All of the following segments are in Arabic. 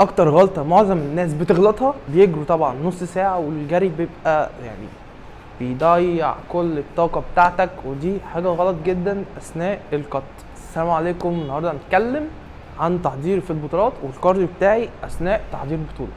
اكتر غلطه معظم الناس بتغلطها، بيجروا طبعا نص ساعه والجري بيبقى يعني بيضيع كل الطاقه بتاعتك، ودي حاجه غلط جدا اثناء القط. السلام عليكم. النهارده هنتكلم عن تحضيري في البطولات والكارديو بتاعي اثناء تحضير البطوله.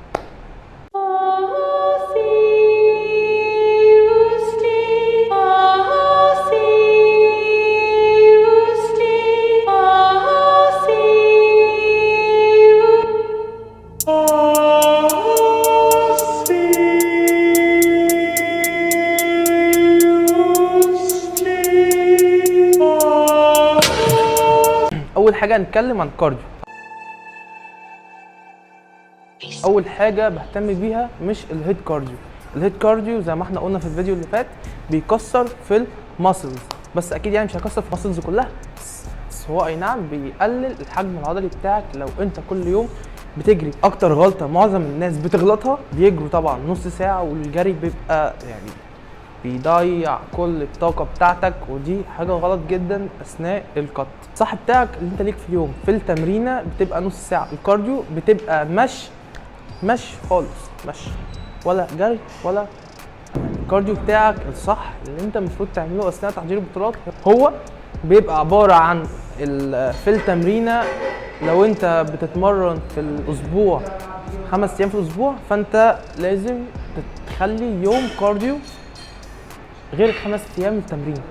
اول حاجه هنتكلم عن الكارديو. اول حاجه بهتم بيها مش الهيد كارديو. الهيد كارديو زي ما احنا قلنا في الفيديو اللي فات بيكسر في الماسلز، بس اكيد يعني مش هيكسر في الماسلز كلها، بس هو اي نعم بيقلل الحجم العضلي بتاعك لو انت كل يوم بتجري. اكتر غلطه معظم الناس بتغلطها، بيجروا طبعا نص ساعه والجري بيبقى يعني بيضيع كل الطاقة بتاعتك، ودي حاجة غلط جدا أثناء القط. الصح بتاعك اللي انت ليك في اليوم في التمرينة بتبقى نص ساعة. الكارديو بتبقى مشي خالص، مشي ولا جري ولا. الكارديو بتاعك الصح اللي انت المفروض تعمله أثناء تحضير البطولات هو بيبقى عبارة عن في التمرينة. لو انت بتتمرن في الأسبوع 5 أيام في الأسبوع، فانت لازم تخلي يوم كارديو غير 5 ايام التمرين.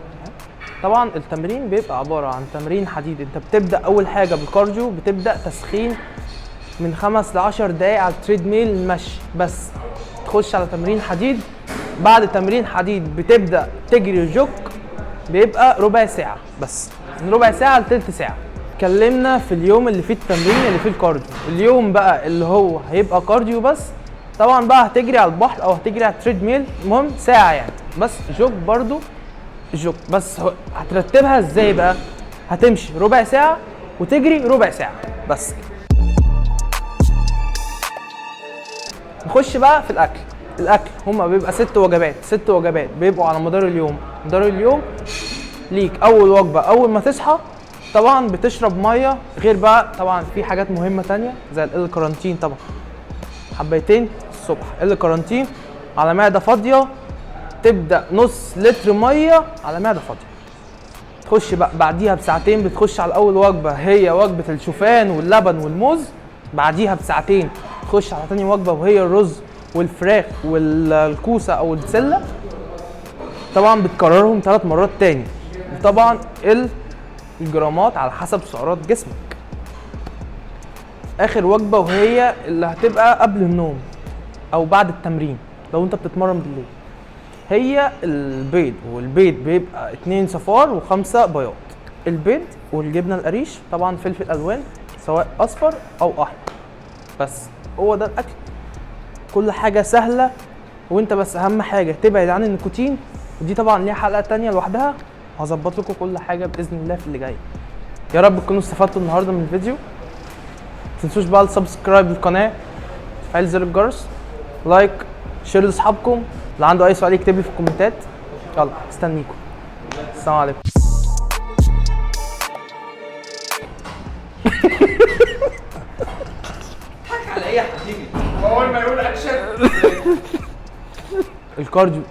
طبعا التمرين بيبقى عباره عن تمرين حديد. انت بتبدا اول حاجه بالكارديو، بتبدا تسخين من 5 ل 10 دقائق على التريد ميل مشي بس، تخش على تمرين حديد. بعد تمرين حديد بتبدا تجري جوك، بيبقى ربع ساعه بس، من ربع ساعه لتلت ساعه. اتكلمنا في اليوم اللي فيه التمرين اللي فيه الكارديو. اليوم بقى اللي هو هيبقى كارديو بس، طبعا بقى هتجري على البحر او هتجري على التريد ميل، المهم ساعه يعني بس. جوك برضو جوك بس. هترتبها ازاي بقى؟ هتمشي ربع ساعه وتجري ربع ساعه بس. نخش بقى في الاكل. الاكل هما بيبقى 6 وجبات. 6 وجبات بيبقوا على مدار اليوم. مدار اليوم ليك اول وجبه اول ما تصحى، طبعا بتشرب ميه. غير بقى طبعا في حاجات مهمه تانية زي الكارانتين، طبعا حبيتين الصبح الكارانتين على معده فاضيه. تبدا نص لتر ميه على معده فاضيه. تخش بقى بعديها بساعتين بتخش على اول وجبه، هي وجبه الشوفان واللبن والموز. بعديها بساعتين تخش على تاني وجبه وهي الرز والفراخ والكوسه او البسله. طبعا بتكررهم 3 مرات تاني. وطبعا الجرامات على حسب سعرات جسمك. اخر وجبه وهي اللي هتبقى قبل النوم او بعد التمرين لو انت بتتمرن بالليل، هي البيض. والبيض بيبقى 2 صفار و5 بياض. البيض والجبنه القريش، طبعا فلفل الوان سواء اصفر او احمر. بس هو ده الاكل. كل حاجه سهله، وانت بس اهم حاجه تبعد عن النيكوتين، ودي طبعا ليها حلقه تانية لوحدها. هظبط لكم كل حاجه باذن الله في اللي جاي. يا رب تكونوا استفدتوا النهارده من الفيديو. متنسوش بقى السبسكرايب للقناه، تفعيل زر الجرس، لايك، شير لاصحابكم. اللي عنده اي سؤال يكتب لي في الكومنتات. يلا استنيكم. السلام عليكم. حك على ايه يا حبيبي؟ اول ما يقول اكشن الكارديو